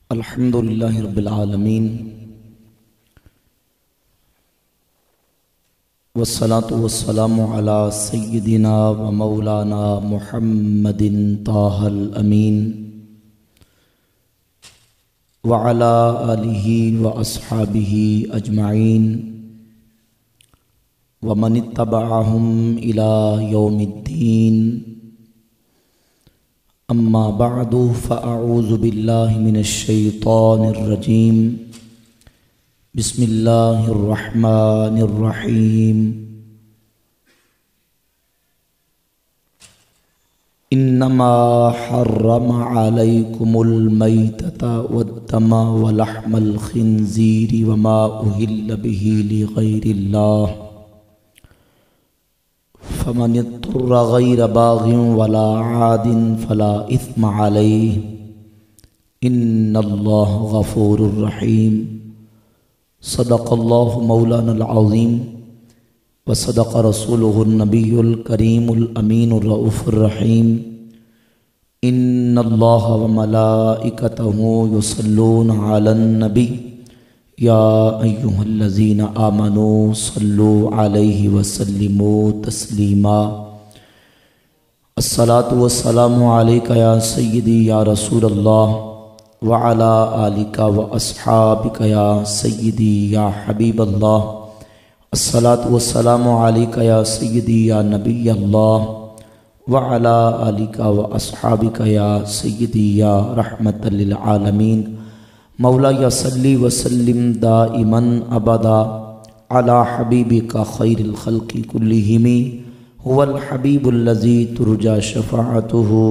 الحمدللہ رب العالمین والصلاة والسلام علی سیدنا و مولانا محمد طٰہ الامین وعلی آلہ و اصحابہ اجمعین ومن اتبعہم الی یوم الدین اما بعد فاعوذ باللہ من الشیطان الرجیم بسم اللہ الرحمن الرحیم انما حرم علیکم المیتۃ والدم ولحم الخنزیر وما اہل بہ لغیر اللہ فمن اضطر غیر باغ ولا عاد فلا اثم علیہ ان اللہ غفور رحیم صدق اللہ مولانا العظیم وصدق رسولہ النبی الکریم الامین الرؤوف الرحیم ان اللہ وملائکتہ یصلون علی النبی یا ایہا الذین آمنوا صلوا علیہ وسلموا تسلیما الصلاة والسلام علیک یا سیدی یا رسول اللہ وعلی آلک و اصحابک یا سیدی یا حبیب اللہ الصلاة والسلام علیک یا سیدی یا نبی اللہ وعلی آلک و اصحابک یا سیدی یا رحمت للعالمین مولا یا صلی وسلم دائما ابدا علی حبیبک خیر الخلق کلہم هو الحبیب الذی ترجى شفاعته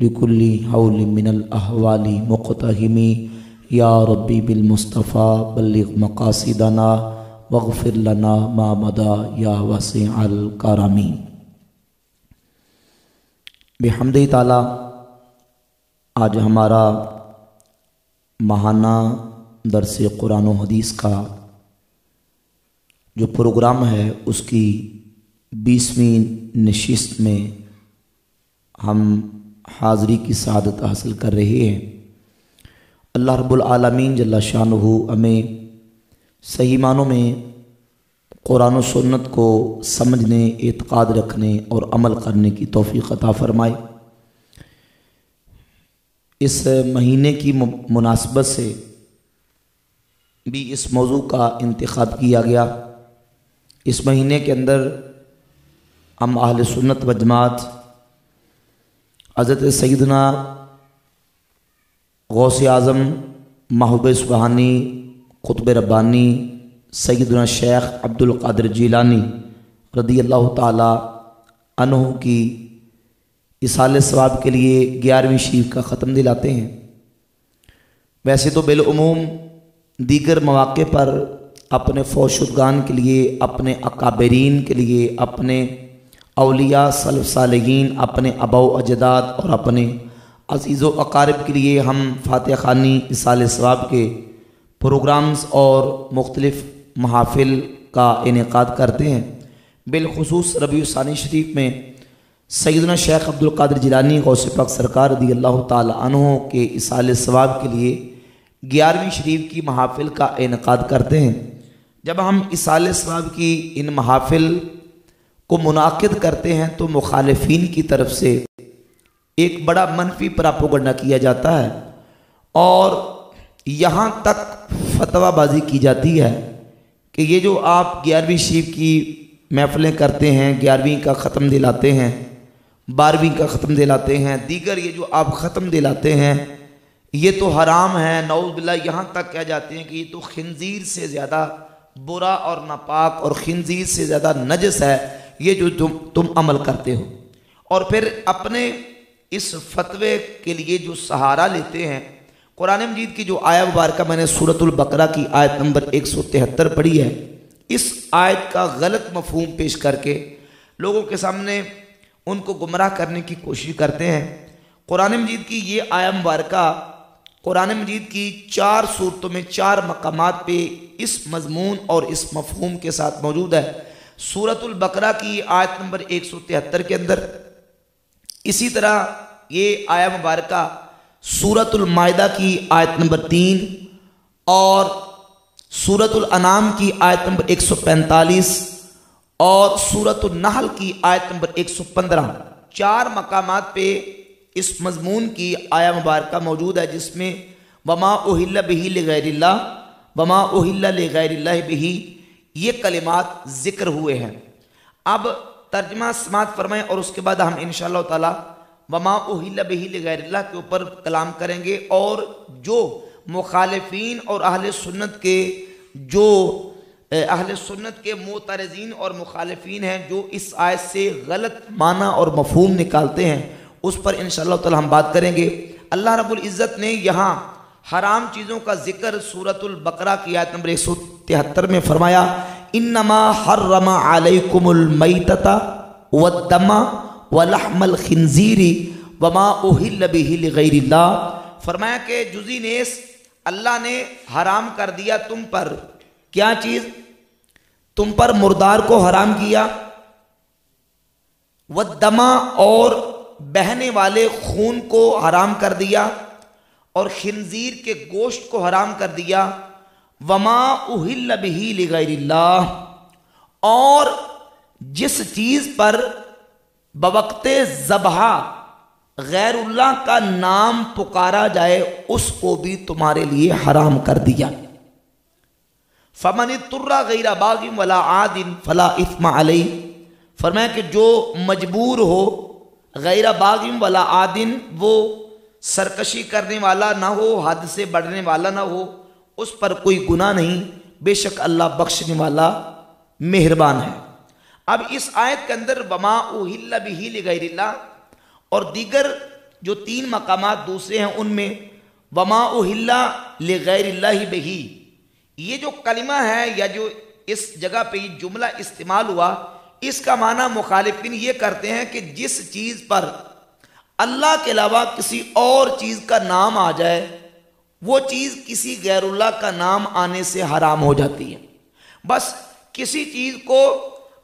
لکل حول من الاحوال مقتحم یا ربی بالمصطفیٰ بلغ مقاصدنا واغفر لنا ما مضى یا واسع الکرم بحمدہ تعالی آج ہمارا ماہانہ درس قرآن و حدیث کا جو پروگرام ہے اس کی 20ویں نشست میں ہم حاضری کی سعادت حاصل کر رہے ہیں۔ اللہ رب العالمین جل شانہ ہمیں صحیح معنوں میں قرآن و سنت کو سمجھنے، اعتقاد رکھنے اور عمل کرنے کی توفیق عطا فرمائے۔ اس مہینے کی مناسبت سے بھی اس موضوع کا انتخاب کیا گیا۔ اس مہینے کے اندر ہم اہل سنت و جماعت حضرت سیدنا غوث اعظم محبوب سبحانی قطب ربانی سیدنا شیخ عبد القادر جیلانی رضی اللہ تعالی عنہ کی اصالِ ثواب کے لیے 11ویں شریف کا ختم دلاتے ہیں۔ ویسے تو بالعموم دیگر مواقع پر اپنے فوت شدگان کے لیے، اپنے اکابرین کے لیے، اپنے اولیاء سلف صالحین، اپنے آباء و اجداد اور اپنے عزیز و اقارب کے لیے ہم فاتحہ خوانی اصالِ ثواب کے پروگرامز اور مختلف محافل کا انعقاد کرتے ہیں۔ بالخصوص ربیع الثانی شریف میں سیدنا شیخ عبد القادر جیلانی غوث پاک سرکار رضی اللہ تعالی عنہ کے اصالِ ثواب کے لیے 11ویں شریف کی محافل کا انعقاد کرتے ہیں۔ جب ہم اصالِ ثواب کی ان محافل کو منعقد کرتے ہیں تو مخالفین کی طرف سے ایک بڑا منفی پراپوگنڈا کیا جاتا ہے اور یہاں تک فتویٰ بازی کی جاتی ہے کہ یہ جو آپ 11ویں شریف کی محفلیں کرتے ہیں، 11ویں کا ختم دلاتے ہیں، 12ویں کا ختم دلاتے ہیں، دیگر یہ جو آپ ختم دلاتے ہیں یہ تو حرام ہے، نعوذ باللہ۔ یہاں تک کہہ جاتے ہیں کہ یہ تو خنزیر سے زیادہ برا اور ناپاک اور خنزیر سے زیادہ نجس ہے یہ جو تم عمل کرتے ہو، اور پھر اپنے اس فتوے کے لیے جو سہارا لیتے ہیں قرآن مجید کی جو آیہ مبارکہ میں نے سورۃ البقرہ کی آیت نمبر 173 پڑھی ہے، اس آیت کا غلط مفہوم پیش کر کے لوگوں کے سامنے ان کو گمراہ کرنے کی کوشش کرتے ہیں۔ قرآن مجید کی یہ آیہ مبارکہ قرآن مجید کی 4 صورتوں میں 4 مقامات پہ اس مضمون اور اس مفہوم کے ساتھ موجود ہے۔ سورۃ البقرہ کی آیت نمبر 173 کے اندر، اسی طرح یہ آیہ مبارکہ सूरत माइदा की आयत नंबर 3 और सूरत अनाम की आयत नंबर 145 और सूरत नहल की आयत नंबर 115, 4 मकामात पे इस मजमून की आया मुबारका मौजूद है, जिसमें वमा उहिल्ला बिही लिगैरिल्लाह, वमा उहिल्ला लिगैरिल्लाह बिही, ये कलिमात जिक्र हुए हैं। अब तर्जमा समात फरमाएं और उसके बाद हम इंशाअल्लाह ताला वमा उहिल्ला बिही लिगैरिल्लाह के ऊपर कलाम करेंगे। और जो मुखालिफीन और अहले सुन्नत के मोतरजीन और मुखालिफीन हैं जो इस आयत से गलत माना और मफहूम निकालते हैं, उस पर इंशाअल्लाह ताला हम बात करेंगे। अल्लाह रब्बुल इज़्ज़त ने यहाँ हराम चीज़ों का जिक्र सूरतुल बकरा की आयत नंबर 173 में फरमाया, इन्नमा हर्रमा अलैकुमुल मैतता वद्दमा वलहमल खिंजीरी वमा उहिल्ला बिही लिगैरिल्लाह। फरमाया कि जुज़ी नेस अल्लाह ने हराम कर दिया तुम पर, क्या चीज़? तुम पर मुर्दार को हराम किया, वद्दमा और बहने वाले खून को हराम कर दिया, और खिंजीर के गोश्त को हराम कर दिया, वमा उहिल्ला बिही लिगैरिल्लाह, और जिस चीज़ पर बवक्ते ज़बहा गैरुल्लाह का नाम पुकारा जाए उसको भी तुम्हारे लिए हराम कर दिया। फमन तुर्रा गैरा बागिम वला आदिन फला इस्मा अलैह। फरमाया कि जो मजबूर हो, गैरा बागिम वला आदिन, वो सरकशी करने वाला ना हो, हद से बढ़ने वाला ना हो, उस पर कोई गुनाह नहीं, बेशक अल्लाह बख्शने वाला मेहरबान है। अब इस आयत के अंदर वमा उहिल्ला बिही लिगैरिल्लाह और दीगर जो 3 मकामात दूसरे हैं उनमें वमा उहिल्ला लिगैरिल्लाह बिही, ये जो कलिमा है या जो इस जगह पे ये जुमला इस्तेमाल हुआ, इसका माना मुखालिफिन ये करते हैं कि जिस चीज़ पर अल्लाह के अलावा किसी और चीज़ का नाम आ जाए वो चीज़ किसी गैरुल्लाह का नाम आने से हराम हो जाती है। बस किसी चीज़ को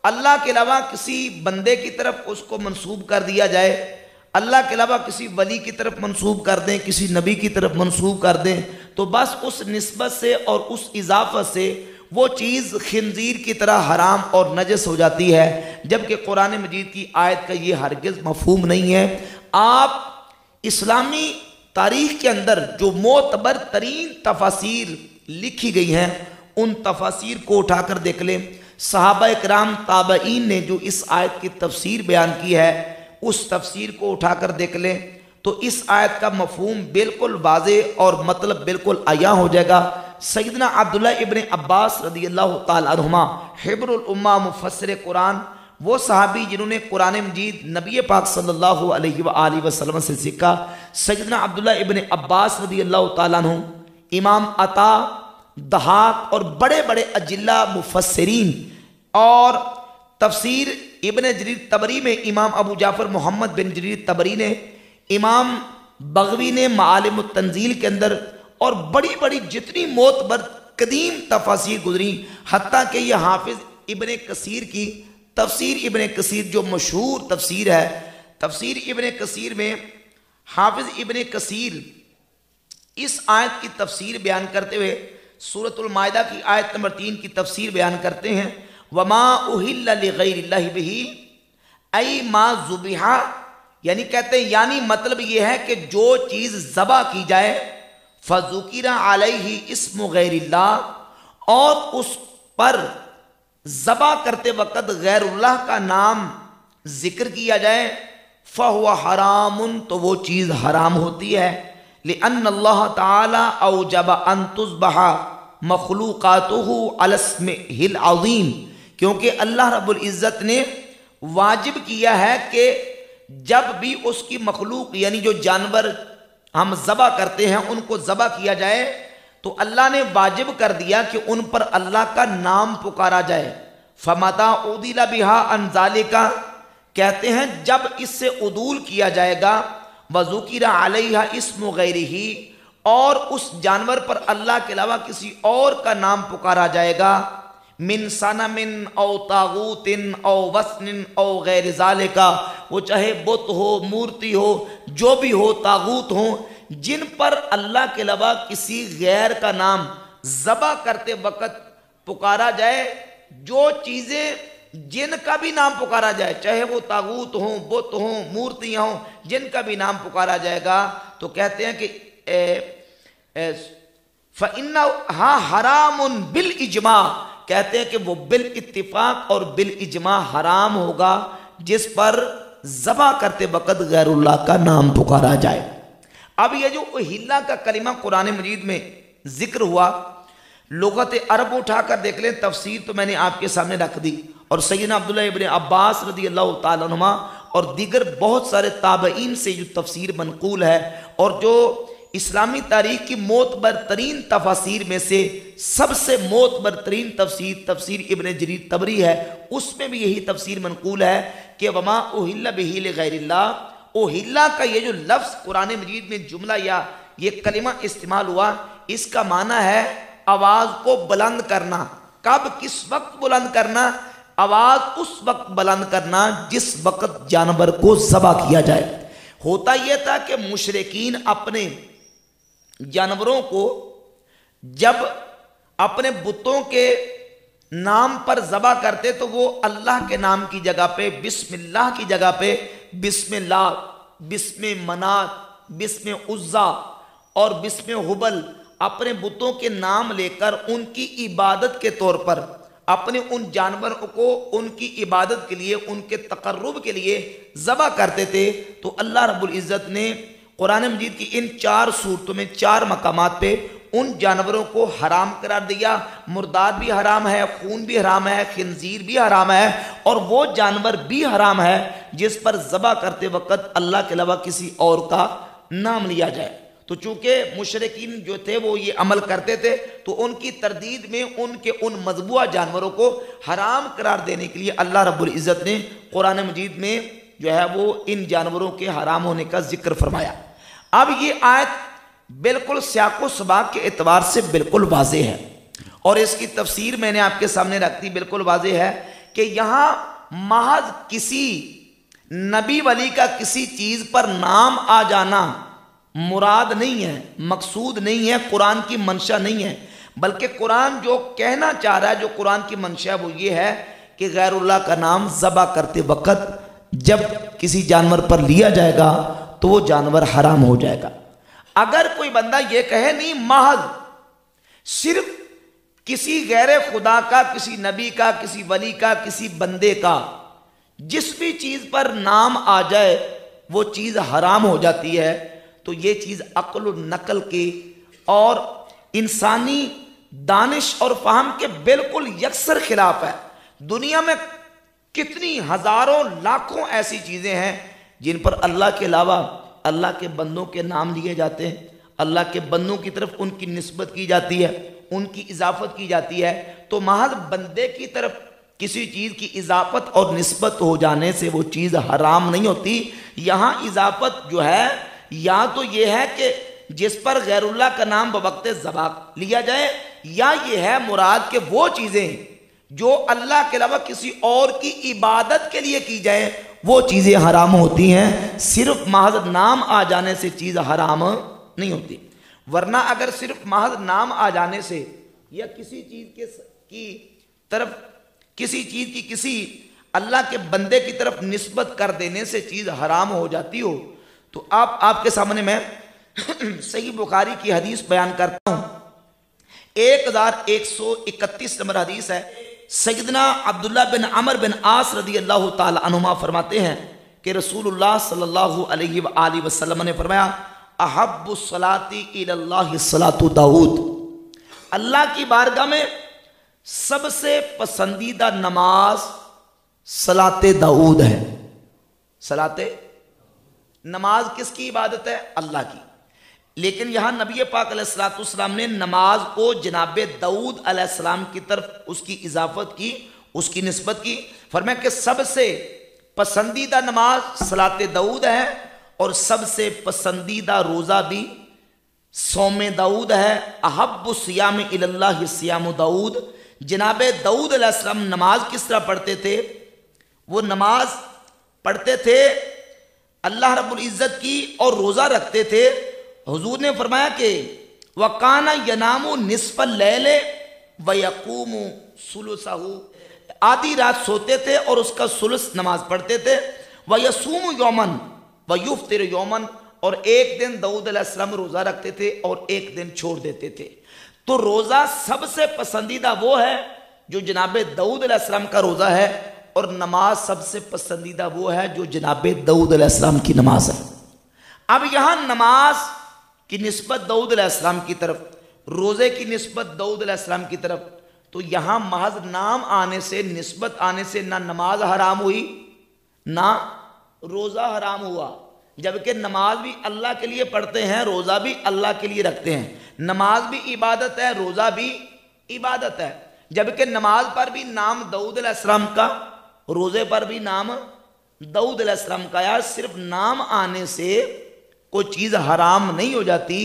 अल्लाह के अलावा किसी बंदे की तरफ उसको मंसूब कर दिया जाए, अल्लाह के अलावा किसी वली की तरफ मंसूब कर दें, किसी नबी की तरफ मंसूब कर दें, तो बस उस निस्बत से और उस इजाफत से वो चीज़ खिंजीर की तरह हराम और नजस हो जाती है, जबकि कुरान मजीद की आयत का ये हरगिज़ मफहूम नहीं है। आप इस्लामी तारीख़ के अंदर जो मोतबर तरीन तफासीर लिखी गई हैं उन तफासीर को उठाकर देख लें। सहाबा इकराम ताबईन ने जो इस आयत की तफसीर बयान की है उस तफसीर को उठाकर देख लें तो इस आयत का मफहूम बिल्कुल वाज़े और मतलब बिल्कुल आया हो जाएगा। सैयदना अब्दुल्ला इब्न अब्बास रदियल्लाहु ताला अन्हुमा हिब्रुल उम्मा मुफस्सिर कुरान, वो सहाबी जिन्होंने कुरान मजीद नबी पाक सल्लल्लाहु अलैहि वसल्लम से सीखा, सैयदना अब्दुल्ला इब्न अब्बास रदियल्लाहु ताला अन्हु, इमाम अता, दहाक और बड़े बड़े अजिल्ला मुफस्सिरीन और तफसीर इब्न जरीर तबरी में इमाम अबू जाफर मोहम्मद बिन जरीर तबरी ने, इमाम बगवी ने मालिम तंजील के अंदर, और बड़ी बड़ी जितनी मोतबर कदीम तफासीर गुजरी, हत्ता कि यह हाफिज इब्न कसीर की तफसीर, इब्न कसीर जो मशहूर तफसीर है, तफसीर इब्न कसीर में हाफिज इब्न कसीर इस आयत की तफसीर बयान करते हुए सूरतुल माइदा की आयत नंबर 3 की तफसीर बयान करते हैं, वमा उहिल्ला लिगैरिल्लाहि बिही ऐ मा ज़ुबिहा, यानी कहते हैं यानी मतलब ये है कि जो चीज़ ज़बा की जाए, फ़ज़ुकिरा अलैहि इस्मु गैरिल्लाह, और उस पर ज़बा करते वक़्त गैरुल्लाह का नाम जिक्र किया जाए, फ़हुवा हरामुन, तो वो चीज़ हराम होती है। लिअन्न अल्लाह ताला औजब अन तुज़बहा मखलूक़ातुहु अला इस्मिहिल अज़ीम, क्योंकि अल्लाह रब्बुल इज़्ज़त ने वाजिब किया है कि जब भी उसकी मखलूक यानी जो जानवर हम ज़बा करते हैं उनको ज़बा किया जाए तो अल्लाह ने वाजिब कर दिया कि उन पर अल्लाह का नाम पुकारा जाए। फमता उदिला बिहा अन ज़ालिका, कहते हैं जब इससे उदूल किया जाएगा, वज़ुकिरा अलैहा इस्मु गैरिही, और उस जानवर पर अल्लाह के अलावा किसी और का नाम पुकारा जाएगा, मिन सनमिन औ तागूतिन औ वस्निन औ गैर ज़ालिका, वो चाहे बुत हो, मूर्ति हो, जो भी हो, तागूत हो, جن پر اللہ کے علاوہ کسی غیر کا نام ذبح کرتے وقت پکارا جائے، جو چیزیں جن کا بھی نام پکارا جائے، چاہے وہ طاغوت ہوں، بت ہوں، مورتیاں ہوں، جن کا بھی نام پکارا جائے گا تو کہتے ہیں کہ فَإِنَّهَا حَرَامٌ بِالْإِجْمَاعِ، کہتے ہیں کہ وہ بالاتفاق اور بالاجماع حرام ہوگا جس پر ذبح کرتے وقت غیر اللہ کا نام پکارا جائے۔ اب یہ جو اہلا کا کلمہ قرآن مجید میں ذکر ہوا، لغت عرب اٹھا کر دیکھ لیں، تفسیر تو میں نے آپ کے سامنے رکھ دی، اور سیدنا عبداللہ ابن عباس رضی اللہ تعالیٰ عنہما اور دیگر بہت سارے تابعین سے جو تفسیر منقول ہے، اور جو اسلامی تاریخ کی معتبر ترین تفاسیر میں سے سب سے معتبر ترین تفسیر ابن جریر طبری ہے، اس میں بھی یہی تفسیر منقول ہے کہ وما اہل بہ لغیر اللہ، اہلا کا یہ جو لفظ قرآن مجید میں جملہ یا یہ کلمہ استعمال ہوا، اس کا معنی ہے آواز کو بلند کرنا۔ کب، کس وقت بلند کرنا؟ آواز اس وقت بلند کرنا جس وقت جانور کو ذبح کیا جائے۔ ہوتا یہ تھا کہ مشرکین اپنے جانوروں کو جب اپنے بتوں کے نام پر ذبح کرتے تو وہ اللہ کے نام کی جگہ پہ، بسم اللہ کی جگہ پہ بسم اللہ، بسم منات، بسم عزا اور بسم حبل اپنے بتوں کے نام لے کر ان کی عبادت کے طور پر اپنے ان جانوروں کو ان کی عبادت کے لیے، ان کے تقرب کے لیے ذبح کرتے تھے۔ تو اللہ رب العزت نے قرآن مجید کی ان 4 صورتوں میں 4 مقامات پہ ان جانوروں کو حرام قرار دیا۔ مرداد بھی حرام ہے، خون بھی حرام ہے، خنزیر بھی حرام ہے، اور وہ جانور بھی حرام ہے جس پر ذبح کرتے وقت اللہ کے علاوہ کسی اور کا نام لیا جائے۔ تو چونکہ مشرکین جو تھے وہ یہ عمل کرتے تھے، تو ان کی تردید میں ان کے ان مذبوحہ جانوروں کو حرام قرار دینے کے لیے اللہ رب العزت نے قرآن مجید میں جو ہے وہ ان جانوروں کے حرام ہونے کا ذکر فرمایا۔ اب یہ آیت بالکل سیاق و سباق کے اعتبار سے بالکل واضح ہے، اور اس کی تفسیر میں نے آپ کے سامنے رکھ دی، بالکل واضح ہے کہ یہاں محض کسی نبی ولی کا کسی چیز پر نام آ جانا مراد نہیں ہے، مقصود نہیں ہے، قرآن کی منشا نہیں ہے، بلکہ قرآن جو کہنا چاہ رہا ہے، جو قرآن کی منشا ہے وہ یہ ہے کہ غیر اللہ کا نام ذبح کرتے وقت جب کسی جانور پر لیا جائے گا تو وہ جانور حرام ہو جائے گا۔ اگر کوئی بندہ یہ کہے نہیں، محض صرف کسی غیر خدا کا، کسی نبی کا، کسی ولی کا، کسی بندے کا جس بھی چیز پر نام آ جائے وہ چیز حرام ہو جاتی ہے، تو یہ چیز عقل و نقل کے اور انسانی دانش اور فہم کے بالکل یکسر خلاف ہے۔ دنیا میں کتنی ہزاروں لاکھوں ایسی چیزیں ہیں جن پر اللہ کے علاوہ اللہ کے بندوں کے نام لیے جاتے ہیں، اللہ کے بندوں کی طرف ان کی نسبت کی جاتی ہے، ان کی اضافت کی جاتی ہے۔ تو محض بندے کی طرف کسی چیز کی اضافت اور نسبت ہو جانے سے وہ چیز حرام نہیں ہوتی۔ یہاں اضافت جو ہے یا تو یہ ہے کہ جس پر غیر اللہ کا نام بوقت ذبح لیا جائے، یا یہ ہے مراد کہ وہ چیزیں جو اللہ کے علاوہ کسی اور کی عبادت کے لیے کی جائے وہ چیزیں حرام ہوتی ہیں۔ صرف محض نام آ جانے سے چیز حرام نہیں ہوتی، ورنہ اگر صرف محض نام آ جانے سے یا کسی چیز کی طرف کسی چیز کی کسی اللہ کے بندے کی طرف نسبت کر دینے سے چیز حرام ہو جاتی ہو تو آپ کے سامنے میں صحیح بخاری کی حدیث بیان کرتا ہوں۔ 1131 نمبر حدیث ہے۔ سیدنا عبداللہ بن عمر بن عاص رضی اللہ تعالی عنہما فرماتے ہیں کہ رسول اللہ صلی اللہ علیہ وآلہ وسلم نے فرمایا، احب الصلاۃ الی اللہ صلاۃ داؤد، اللہ کی بارگاہ میں سب سے پسندیدہ نماز صلاۃ داؤد ہے۔ صلاۃ نماز کس کی عبادت ہے؟ اللہ کی۔ لیکن یہاں نبی پاک علیہ السلام نے نماز کو جناب داؤد علیہ السلام کی طرف اس کی اضافت کی، اس کی نسبت کی، فرمایا کہ سب سے پسندیدہ نماز صلاۃ داؤد ہے، اور سب سے پسندیدہ روزہ بھی صوم داؤد ہے۔ احب الصیام الی اللہ صیام داؤد، جناب داؤد علیہ السلام نماز کس طرح پڑھتے تھے؟ وہ نماز پڑھتے تھے اللہ رب العزت کی اور روزہ رکھتے تھے، हुजूर ने फरमाया कि वकाना यनामु निस्फल लैले व यकूमु सुलुसहु, आधी रात सोते थे और उसका सुलुस नमाज पढ़ते थे। व यसूमु यौमन व युफ्तिर यौमन, और एक दिन दाऊद अलैहिस्सलाम रोज़ा रखते थे और एक दिन छोड़ देते थे। तो रोज़ा सबसे पसंदीदा वो है जो जनाब दाऊद अलैहिस्सलाम का रोज़ा है, और नमाज सबसे पसंदीदा वो है जो जनाब दाऊद अलैहिस्सलाम की नमाज है। अब यहाँ नमाज की निस्बत दाऊद अलैहिस्सलाम की तरफ, रोज़े की निस्बत दाऊद अलैहिस्सलाम की तरफ, तो यहाँ महज नाम आने से, निस्बत आने से ना नमाज हराम हुई ना रोज़ा हराम हुआ। जबकि नमाज भी अल्लाह के लिए पढ़ते हैं, रोज़ा भी अल्लाह के लिए रखते हैं। नमाज भी इबादत है, रोज़ा भी इबादत है। जबकि नमाज पर भी नाम दाऊद अलैहिस्सलाम का, रोज़े पर भी नाम दाऊद अलैहिस्सलाम का। यार सिर्फ नाम आने से कोई चीज़ हराम नहीं हो जाती।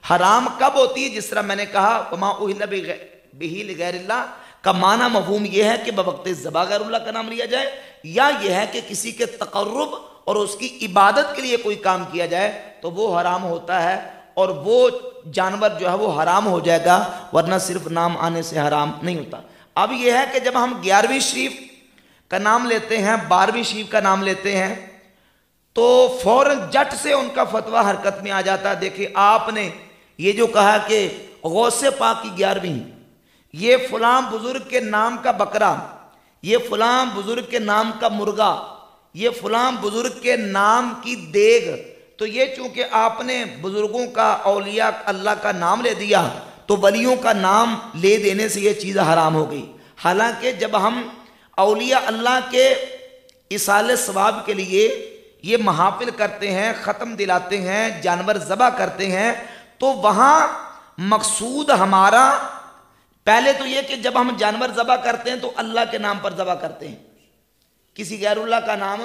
हराम कब होती है? जिस तरह मैंने कहा वमा उहिल्ला बिही लिगैरिल्लाह का माना मफहूम यह है कि बवक्त ज़बा गैरुल्लाह का नाम लिया जाए, या यह है कि किसी के तक़र्रुब और उसकी इबादत के लिए कोई काम किया जाए तो वो हराम होता है, और वो जानवर जो है वो हराम हो जाएगा, वरना सिर्फ नाम आने से हराम नहीं होता। अब यह है कि जब हम 11वीं शरीफ का नाम लेते हैं, 12वीं शरीफ का नाम लेते हैं, तो फौरन जट से उनका फतवा हरकत में आ जाता है। देखिए आपने ये जो कहा कि गौसे पाक की 11वीं, ये फलां बुजुर्ग के नाम का बकरा, ये फलां बुजुर्ग के नाम का मुर्गा, ये फलां बुजुर्ग के नाम की देग, तो ये चूंकि आपने बुजुर्गों का, औलिया अल्लाह का नाम ले दिया, तो वलियों का नाम ले देने से ये चीज़ हराम हो गई। हालांकि जब हम औलिया अल्लाह के इसाले सवाब के लिए ये महाफिल करते हैं, ख़त्म दिलाते हैं, जानवर ज़बह करते हैं, तो वहाँ मकसूद हमारा पहले तो ये कि जब हम जानवर ज़बह करते हैं तो अल्लाह के नाम पर ज़बह करते हैं, किसी गैरुल्लाह का नाम,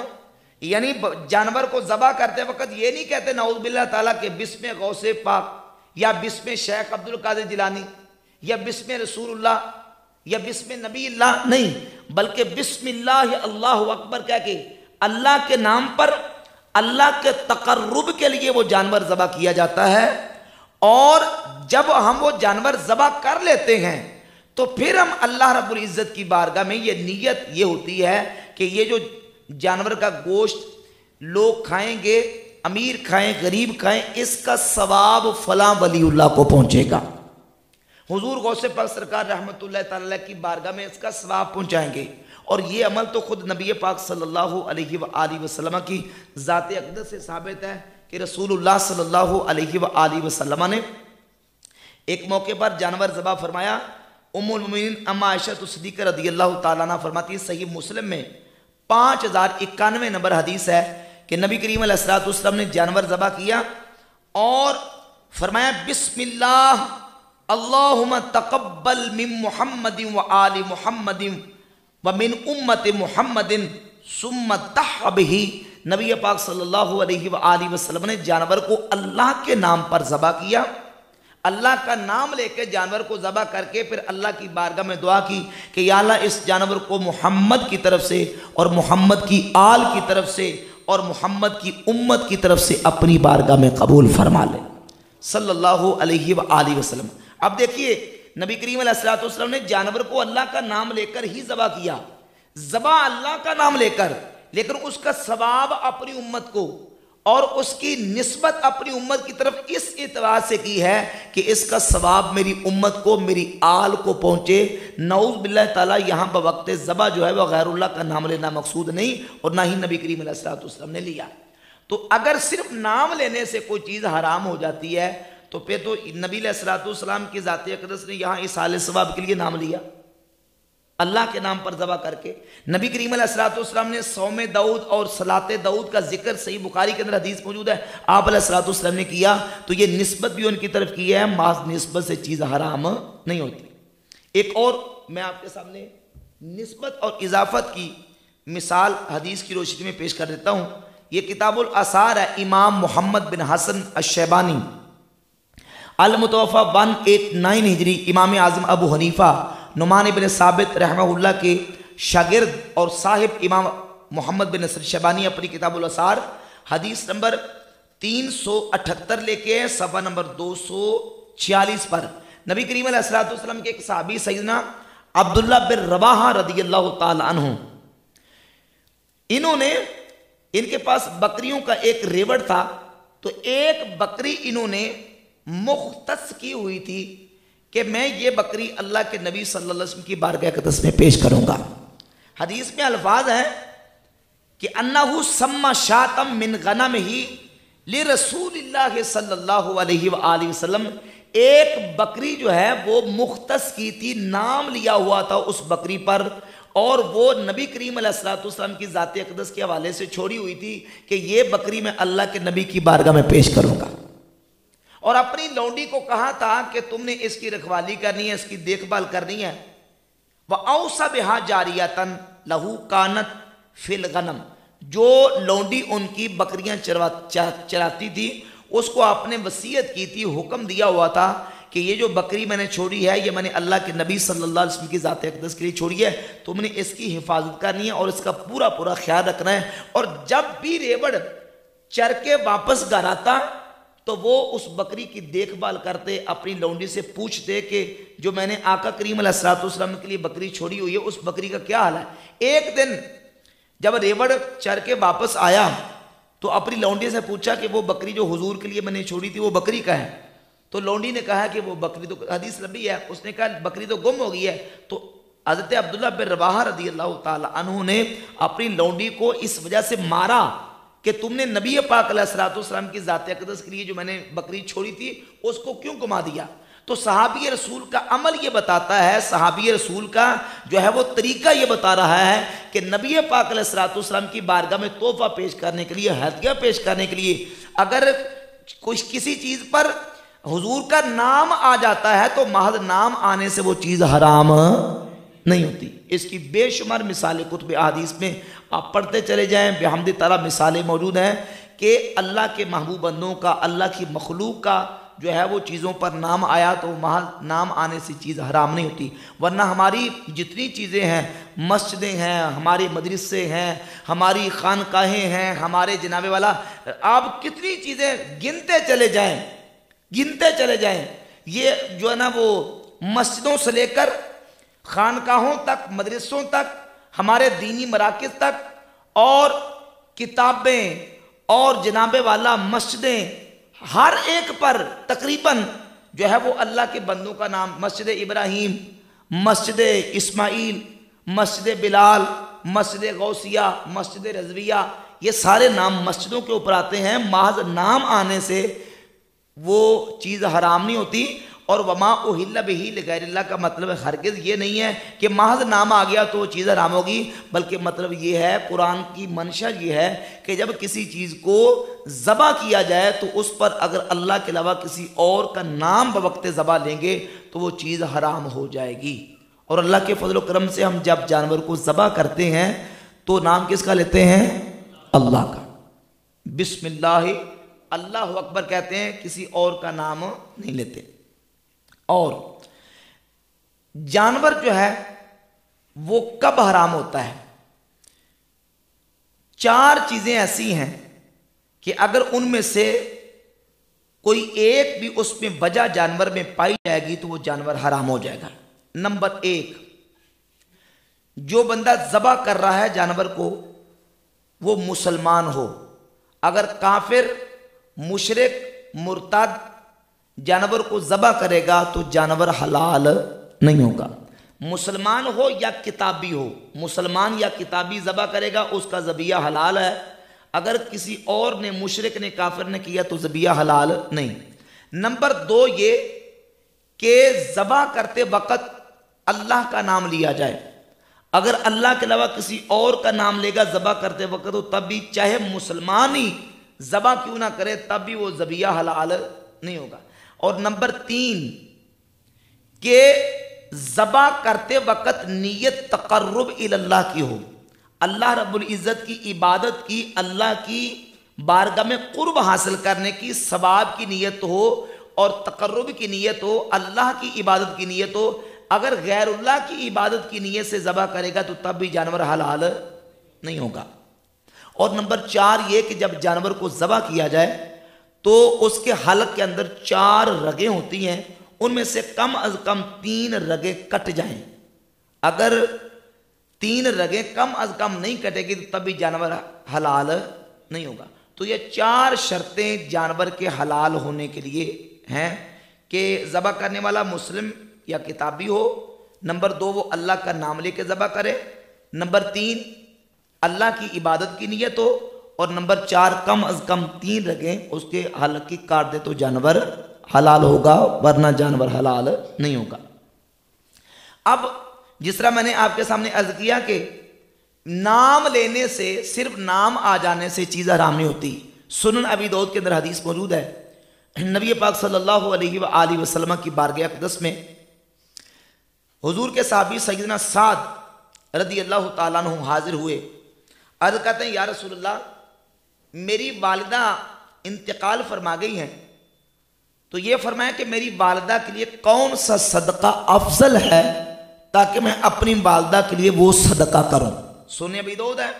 यानी जानवर को ज़बह करते वक्त ये नहीं कहते नऊज़ बिल्लाह ताला के बिस्म गौसे पाक या बिस्म शेख अब्दुल कादिर जिलानी या बिस्म रसूलुल्लाह या बिस्म नबील्लाह, नहीं, बल्कि बिस्मिल्लाह अल्लाहु अकबर कह के अल्लाह के नाम पर अल्लाह के तक़र्रुब के लिए वो जानवर ज़बह किया जाता है। और जब हम वो जानवर ज़बह कर लेते हैं तो फिर हम अल्लाह रब्बुल इज़्ज़त की बारगाह में ये नीयत ये होती है कि ये जो जानवर का गोश्त लोग खाएंगे, अमीर खाएं, गरीब खाएं, इसका सवाब फलां वलीउल्लाह को पहुंचेगा। हुजूर गौसे पाक सरकार रहमतुल्लाह तआला की बारगाह में इसका सवाब पहुंचाएंगे। और ये अमल तो खुद नबी पाक सल्लल्लाहु अलैहि वसल्लम की ज़ात अक़दस से साबित है कि रसूलुल्लाह सल्लल्लाहु अलैहि वसल्लम ने एक मौके पर जानवर ज़बह फरमाया। उम्मुल मोमिनीन अम्मा आयशा सिद्दीक़ा रज़ियल्लाहु ताला अन्हा फरमाती है, सही मुस्लिम में 5091 नंबर हदीस है कि नबी करीम अलैहिस्सलातु वस्सलाम ने जानवर ज़बह किया और फरमाया बिस्मिल्लाह अल्लाहुम्मा तक़ब्बल मिन मुहम्मदिन व आलि मुहम्मदिन व मिन उम्मति मुहम्मदिन सुम्मा तह बिही। नबी पाक सल्लल्लाहु अलैहि वसल्लम ने जानवर को अल्लाह के नाम पर ज़बह किया, अल्लाह का नाम लेके जानवर को ज़बह करके फिर अल्लाह की बारगाह में दुआ की कि या अल्लाह इस जानवर को मोहम्मद की तरफ से और मोहम्मद की आल की तरफ से और मोहम्मद की उम्मत की तरफ से अपनी बारगाह में कबूल फरमा ले सल्लल्लाहु अलैहि वसल्लम। अब देखिए नबी करीम अलैहिस्सलातु वस्सलाम ने जानवर को अल्लाह का नाम लेकर ही ज़बह किया, ज़बह अल्लाह का नाम लेकर, लेकिन उसका सवाब अपनी उम्मत को और उसकी निस्बत अपनी उम्मत की तरफ इस एतबार से की है कि इसका सवाब मेरी उम्मत को, मेरी आल को पहुँचे। नऊज़ बिल्लाह ताला यहाँ बवक्त ज़बह जो है वह गैरुल्लाह का नाम लेना मकसूद नहीं और ना ही नबी करीम अलैहिस्सलातु वस्सलाम ने लिया। तो अगर सिर्फ नाम लेने से कोई चीज़ हराम हो जाती है तो फिर तो नबी अलैहिस्सलातु वस्सलाम की ज़ात अक़दस ने यहाँ इसाले सवाब के लिए नाम लिया अल्लाह के नाम पर ज़बह करके। नबी करीम अलैहिस्सलातु वस्सलाम ने सौम दाऊद और सलात दाऊद का जिक्र सही बुखारी के अंदर हदीस मौजूद है, आप अलैहिस्सलातु वस्सलाम ने किया, तो ये निस्बत भी उनकी तरफ की है, माज निस्बत से चीज़ हराम नहीं होती। एक और मैं आपके सामने निस्बत और इजाफत की मिसाल हदीस की रोशनी में पेश कर देता हूँ। ये किताबुल आसार है, इमाम मोहम्मद बिन हसन अश-शैबानी अल मुतवफ़ा 189 हिजरी, इमाम आज़म अबू हनीफा नुमान बिन साबित रहमहुल्लाह के शागिर्द और साहिब इमाम मोहम्मद बिन नसर शैबानी अपनी किताबुल आसार हदीस नंबर 378 लेके हैं, सफ़ा नंबर 246 पर। नबी करीम अलैहिस्सलाम के एक सहाबी सैयदना अब्दुल्ला बिन रवाहा रदियल्लाहु ताला अन्हु, इन्होंने, इनके पास बकरियों का एक रेवड़ था, तो एक बकरी इन्होंने मुख्तस की हुई थी कि मैं ये बकरी अल्लाह के नबी सल्लल्लाहु अलैहि वसल्लम की बारगाह अक़दस में पेश करूंगा। हदीस में अल्फाज है कि अन्नहु सम्मा शातम मिन गनमिही li रसूलिल्लाह सल्लल्लाहु अलैहि वसल्लम, एक बकरी जो है वो मुख्तस की थी, नाम लिया हुआ था उस बकरी पर, और वो नबी करीम अलैहिस्सलाम की ज़ात अक़दस के हवाले से छोड़ी हुई थी कि ये बकरी मैं अल्लाह के नबी की बारगाह में पेश करूंगा। और अपनी लौंडी को कहा था कि तुमने इसकी रखवाली करनी है, इसकी देखभाल करनी है। वह औसा बिहा जारियतन लहू कानत फिल गनम, जो लौंडी उनकी बकरियां चराती थी उसको आपने वसीयत की थी, हुक्म दिया हुआ था कि ये जो बकरी मैंने छोड़ी है ये मैंने अल्लाह के नबी सल्लल्लाहु अलैहि वसल्लम की ज़ात अक़दस के लिए छोड़ी है, तुमने इसकी हिफाजत करनी है और इसका पूरा पूरा ख्याल रखना है। और जब भी रेवड़ चर के वापस घर आता तो वो उस बकरी की देखभाल करते, अपनी लौंडी से पूछते कि जो मैंने आका करीम अलैहिस्सलातु वस्सलाम के लिए बकरी छोड़ी हुई है उस बकरी का क्या हाल है। एक दिन जब रेवड़ चर के वापस आया तो अपनी लौंडी से पूछा कि वो बकरी जो हुजूर के लिए मैंने छोड़ी थी वो बकरी का है। तो लौंडी ने कहा कि वो बकरी तो, हदीस लंबी है, उसने कहा बकरी तो गुम हो गई है। तो हज़रत अब्दुल्ला बिन रवाहा रदियल्लाहु ताला अन्हु ने अपनी लौंडी को इस वजह से मारा कि तुमने नबी पाक अलैहिस्सलातु वस्सलाम की ज़ात अक़दस के लिए जो मैंने बकरी छोड़ी थी उसको क्यों गुमा दिया। तो सहाबी रसूल का अमल ये बताता है, सहाबी रसूल का जो है वो तरीका ये बता रहा है कि नबी पाक अलैहिस्सलातु वस्सलाम की बारगाह में तोहफा पेश करने के लिए, हदिया पेश करने के लिए अगर कुछ किसी चीज़ पर हुजूर का नाम आ जाता है तो महज नाम आने से वो चीज़ हराम नहीं होती। इसकी बेशुमार मिसालें कुतुब अहादीस में आप पढ़ते चले जाएं, बेहमद ताला मिसालें मौजूद हैं कि अल्लाह के महबूब बंदों का, अल्लाह की मखलूक का जो है वो चीज़ों पर नाम आया तो महज नाम आने से चीज़ हराम नहीं होती। वरना हमारी जितनी चीज़ें हैं, मस्जिदें हैं, हमारे मदरसे हैं, हमारी खानकाहें हैं, हमारे जनाबे वाला, आप कितनी चीज़ें गिनते चले जाएं, गिनते चले जाएं, ये जो है ना वो मस्जिदों से लेकर खानकाहों तक, मदरसों तक, हमारे दीनी मराकिज़ तक, और किताबें और जनाबे वाला मस्जिदें, हर एक पर तकरीबन जो है वो अल्लाह के बंदों का नाम, मस्जिद इब्राहीम, मस्जिद इस्माइल, मस्जिद बिलाल, मस्जिद गौसिया, मस्जिद रज़विया, ये सारे नाम मस्जिदों के ऊपर आते हैं। महज नाम आने से वो चीज़ हराम नहीं होती। और वमा उहिल्ला बिही लिगैरिल्लाह का मतलब हरगिज़ ये नहीं है कि महज नाम आ गया तो वो चीज़ हराम होगी, बल्कि मतलब ये है, कुरान की मंशा ये है कि जब किसी चीज़ को ज़बा किया जाए तो उस पर अगर अल्लाह के अलावा किसी और का नाम बवक्त ज़बा लेंगे तो वो चीज़ हराम हो जाएगी। और अल्लाह के फजल करम से हम जब जानवर को ज़बा करते हैं तो नाम किसका लेते हैं? अल्लाह का। बिस्मिल्लाह अल्लाहु अकबर कहते हैं, किसी और का नाम नहीं लेते। और जानवर जो है वो कब हराम होता है? चार चीजें ऐसी हैं कि अगर उनमें से कोई एक भी उसमें वजह जानवर में पाई जाएगी तो वो जानवर हराम हो जाएगा। नंबर एक, जो बंदा ज़बा कर रहा है जानवर को वो मुसलमान हो। अगर काफिर, मुशरिक, मुर्तद जानवर को ज़बा करेगा तो जानवर हलाल नहीं होगा। मुसलमान हो या किताबी हो, मुसलमान या किताबी ज़बा करेगा उसका ज़बिया हलाल है। अगर किसी और ने, मुशरिक ने, काफिर ने किया तो ज़बिया हलाल नहीं। नंबर दो ये कि ज़बा करते वक़्त अल्लाह का नाम लिया जाए। अगर अल्लाह के अलावा किसी और का नाम लेगा ज़बा करते वक़्त तो तब भी चाहे मुसलमान ही ज़बा क्यों ना करे तब भी वो ज़बिया हलाल नहीं होगा। और नंबर तीन के ज़बा करते वक़्त नीयत तक़र्रुब इल्लाह की हो, अल्लाह रब्बुल इज़्ज़त की इबादत की, अल्लाह की बारगाह में क़ुर्ब हासिल करने की सवाब की नीयत हो और तक़र्रुब की नीयत हो, अल्लाह की इबादत की नीयत हो। अगर गैरुल्लाह की इबादत की नीयत से ज़बा करेगा तो तब भी जानवर हलाल नहीं होगा। और नंबर चार ये कि जब जानवर को ज़बा किया जाए تو اس کے حلق کے اندر 4 رگیں ہوتی ہیں، ان میں سے کم از کم 3 رگیں کٹ جائیں۔ اگر 3 رگیں کم از کم نہیں کٹے گی تو تب بھی جانور حلال نہیں ہوگا۔ تو یہ 4 شرطیں جانور کے حلال ہونے کے لیے ہیں کہ ذبح کرنے والا مسلم یا کتابی ہو، نمبر 2 وہ اللہ کا نام لے کے ذبح کرے، نمبر 3 اللہ کی عبادت کی نیت ہو، اور نمبر 4 کم از کم 3 رگیں اس کے حلق کی کاٹ دے تو جانور حلال ہوگا، ورنہ جانور حلال نہیں ہوگا۔ اب جس طرح میں نے آپ کے سامنے عرض کیا کہ نام لینے سے، صرف نام آ جانے سے چیز حرام نہیں ہوتی۔ سنن ابی داؤد کے اندر حدیث موجود ہے، نبی پاک صلی اللہ علیہ وآلہ وسلم کی بارگاہ اقدس میں حضور کے صحابی سیدنا سعد رضی اللہ تعالیٰ عنہ حاضر ہوئے، عرض کرتے ہیں یا رسول اللہ میری والدہ انتقال فرما گئی ہیں، تو یہ فرمایا کہ میری والدہ کے لیے کون سا صدقہ افضل ہے تاکہ میں اپنی والدہ کے لیے وہ صدقہ کروں۔ سنن ابی داؤد ہے،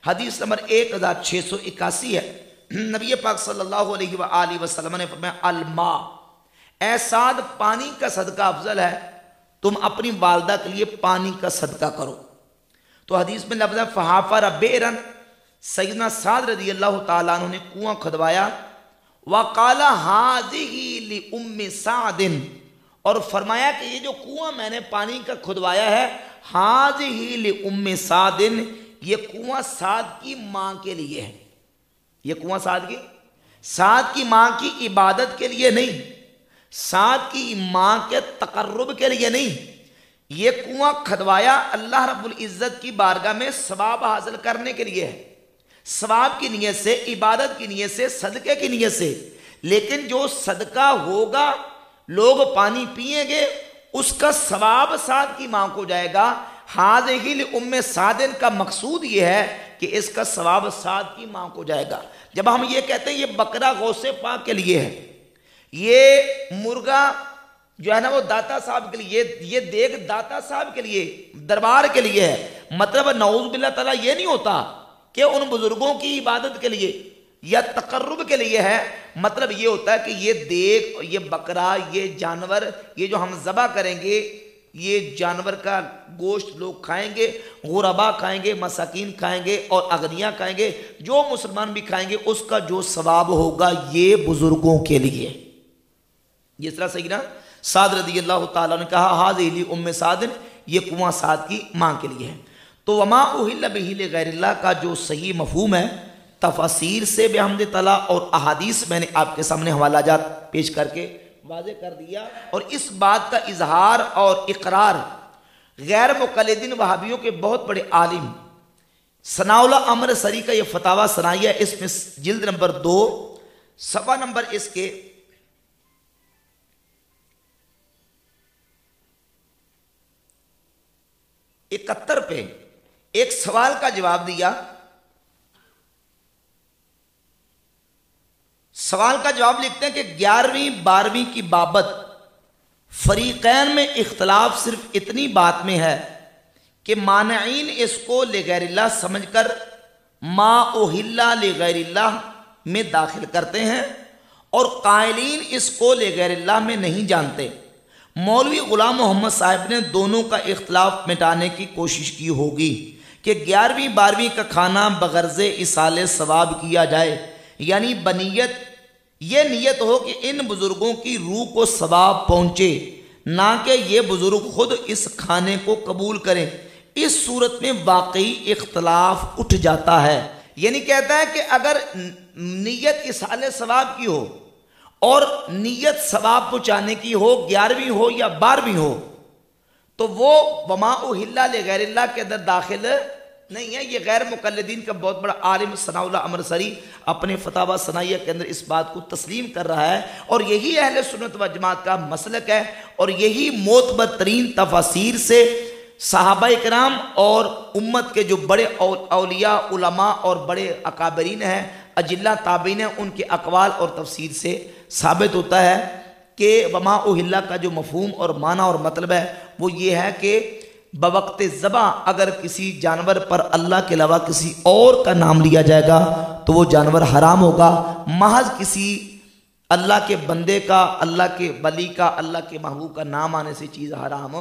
حدیث نمبر 1681 ہے۔ نبی پاک صلی اللہ علیہ وآلہ وسلم نے فرمایا الماء، اے سعد پانی کا صدقہ افضل ہے، تم اپنی والدہ کے لیے پانی کا صدقہ کرو۔ تو حدیث میں لفظ ہے فحافر بیرن، سیدنا سعد رضی اللہ تعالیٰ عنہ نے کنواں کھدوایا، وقال ہذہ لأم سعد، اور فرمایا کہ یہ جو کنواں میں نے پانی کا کھدوایا ہے، ہذہ لأم سعد، یہ کنواں سعد کی ماں کے لیے ہے۔ یہ کنواں سعد کی ماں کی عبادت کے لیے نہیں، سعد کی ماں کے تقرب کے لیے نہیں، یہ کنواں کھدوایا اللہ رب العزت کی بارگاہ میں ثواب حاصل کرنے کے لیے ہے، ثواب کی نیت سے، عبادت کی نیت سے، صدقے کی نیت سے۔ لیکن جو صدقہ ہوگا، لوگ پانی پئیں گے، اس کا ثواب سعد کی ماں کو جائے گا۔ ہذہ لأم سعد کا مقصود یہ ہے کہ اس کا ثواب سعد کی ماں کو جائے گا۔ جب ہم یہ کہتے ہیں یہ بکرا غوث پاک کے لیے ہے، یہ مرغا جو ہے نا وہ داتا صاحب کے لیے، یہ دیگ داتا صاحب کے لیے، دربار کے لیے ہے، مطلب نعوذ باللہ تعالیٰ یہ نہیں ہوتا کہ ان بزرگوں کی عبادت کے لیے یا تقرب کے لیے ہے، مطلب یہ ہوتا ہے کہ یہ دیگ، یہ بکرا، یہ جانور، یہ جو ہم ذبح کریں گے، یہ جانور کا گوشت لوگ کھائیں گے، غربا کھائیں گے، مساکین کھائیں گے، اور اغنیاء کھائیں گے، جو مسلمان بھی کھائیں گے، اس کا جو ثواب ہوگا یہ بزرگوں کے لیے۔ جس طرح سیدنا سعد رضی اللہ تعالیٰ نے کہا ہذہ لأم سعد، یہ کنواں سعد کی ماں کے لیے ہے۔ تو وما اہل بہ لغیر اللہ کا جو صحیح مفہوم ہے، تفاسیر سے بحمد تعالیٰ اور احادیث میں نے آپ کے سامنے حوالہ جات پیش کر کے واضح کر دیا، اور اس بات کا اظہار اور اقرار غیر مقلدین وہابیوں کے بہت بڑے عالم ثناء اللہ عمر سری کا یہ فتاویٰ ثنائیہ، اس میں جلد نمبر 2 صفحہ نمبر اس کے 71 پہ ایک سوال کا جواب دیا۔ سوال کا جواب لکھتے ہیں کہ 11ویں 12ویں کی بابت فریقین میں اختلاف صرف اتنی بات میں ہے کہ مانعین اس کو لغیر اللہ سمجھ کر ما اہل لغیر اللہ میں داخل کرتے ہیں، اور قائلین اس کو لغیر اللہ میں نہیں جانتے۔ مولوی غلام محمد صاحب نے دونوں کا اختلاف مٹانے کی کوشش کی ہوگی کہ 11ویں 12ویں کا کھانا بغرض ایصال ثواب کیا جائے، یعنی بنیت یہ نیت ہو کہ ان بزرگوں کی روح کو ثواب پہنچے، نہ کہ یہ بزرگ خود اس کھانے کو قبول کریں۔ اس صورت میں واقعی اختلاف اٹھ جاتا ہے۔ یعنی کہتا ہے کہ اگر نیت ایصال ثواب کی ہو اور نیت ثواب پہنچانے کی ہو، 11ویں ہو یا 12ویں ہو، تو وہ وما اہل لغیر اللہ کے اندر داخل نہیں ہے۔ یہ غیر مقلدین کا بہت بڑا عالم ثناء اللہ عمر سری اپنے فتاویٰ ثنائیہ کے اندر اس بات کو تسلیم کر رہا ہے، اور یہی اہل سنت و جماعت کا مسلک ہے، اور یہی معتبر ترین تفاسیر سے صحابہ کرام اور امت کے جو بڑے اولیاء، علماء اور بڑے اکابرین ہیں، اجلہ تابعین ہیں، ان کے اقوال اور تفسیر سے ثابت ہوتا ہے کہ وما اہل کا جو مفہوم اور معنی اور مطلب ہے وہ یہ ہے کہ بوقت ذبح اگر کسی جانور پر اللہ کے علاوہ کسی اور کا نام لیا جائے گا تو وہ جانور حرام ہوگا، محض کسی اللہ کے بندے کا، اللہ کے ولی کا، اللہ کے محبوب کا نام آنے سے چیز حرام